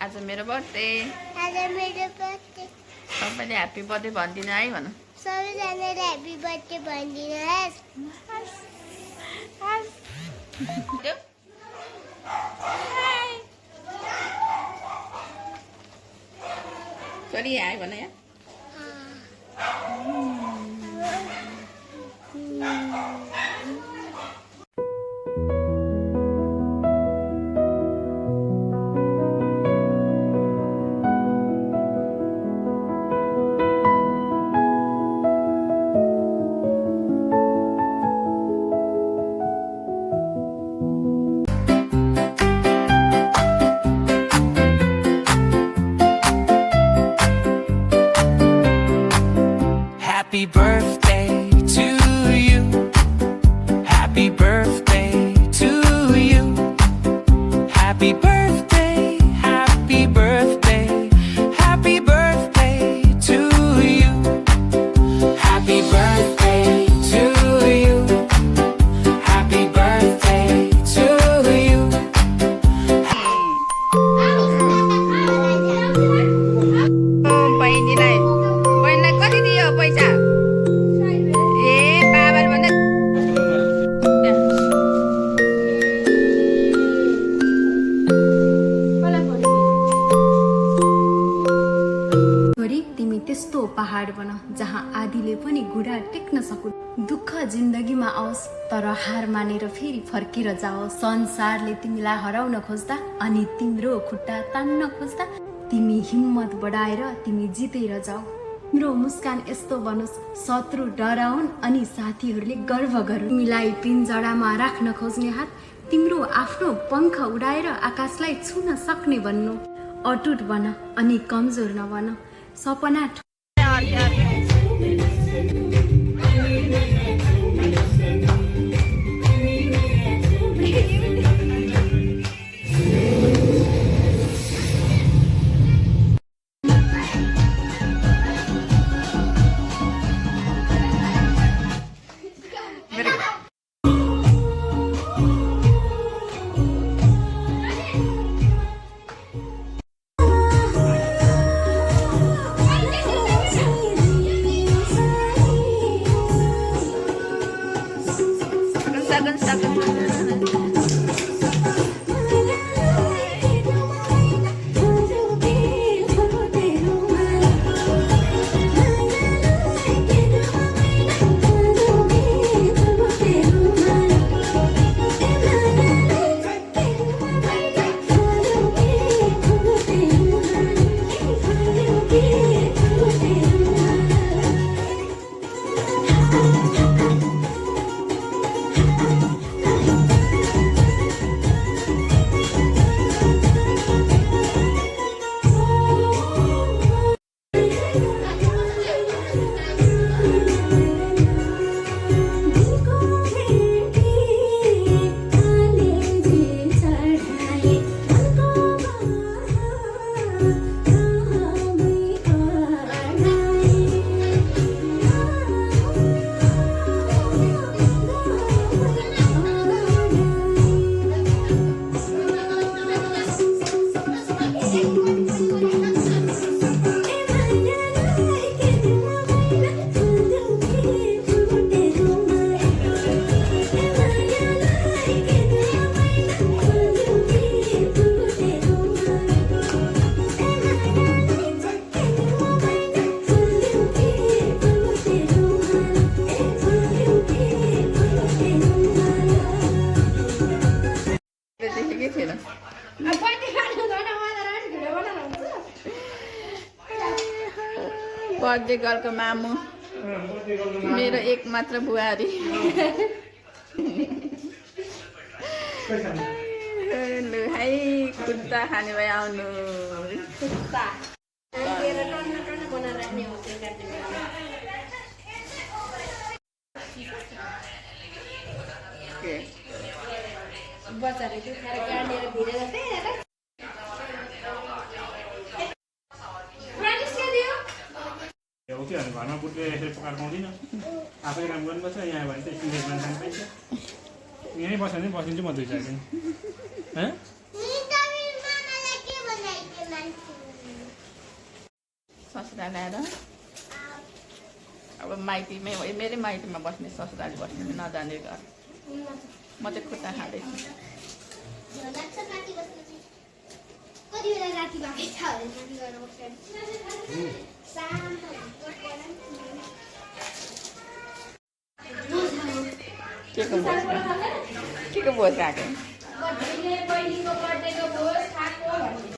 आज मेरो बर्थडे। सबैले ह्याप्पी बर्थडे भनिदिनु है भन। सबैजनाले ह्याप्पी बर्थडे भनिदिनुहोस्। छोरी हाय भन यहाँ। Happy birthday to you. Happy birthday to you. Happy birthday, happy birthday, happy birthday to you. Happy birthday to you. Happy birthday to you. बहिनीलाई कति दियो पैसा? ए बाबाले भन्दा तिमी त्यस्तो पहाड बन जहाँ आधीले पनि घुँडा टेक्न सकु। दुःख जिन्दगीमा आओस् तर हार मानेर फेरि फर्केर जाओस्। संसारले तिमीलाई हराउन खोज्दा अनि तिम्रो खुट्टा तान्न खोज्दा तिमी हिम्मत बढाएर तिमी जितेर जाऊ। तिम्रो मुस्कान यस्तो बनोस् शत्रु डराउन् अनि साथीहरूले गर्व गरून्। तिमीलाई पिञ्जडामा राख्न खोज्ने हात तिम्रो आफ्नो पंख उडाएर आकाशलाई छुन सक्ने बन्नु। अटुट बन अनि कमजोर नबन। सपना बर्थडे गर्लको मामु मेरो एकमात्र बुहारी। लु है कुर्ता खाने भए आउनु। बच्चाले त्यो खाएर गाडेर भिरेर त्यही ओके घरमा बुटले यसरी पकाएर पाउँदिनँ आफै काम गर्नुपर्छ यहाँ भने चाहिँ सिरियस मान्छे पाइन्छ यहीँ बस्यो भने बसिन्छु म 2 4 दिन ससुराली आएर अब माइतीमै मेरै माइतीमा बस्ने ससुराली बस्ने नजाने घर म चाहिँ खुट्टा खाँदैछु कति बेला राति भएकै छ भने माथि गएर बस्छ शान्त के को भोज खाएको बर्थडेको भोज खाएको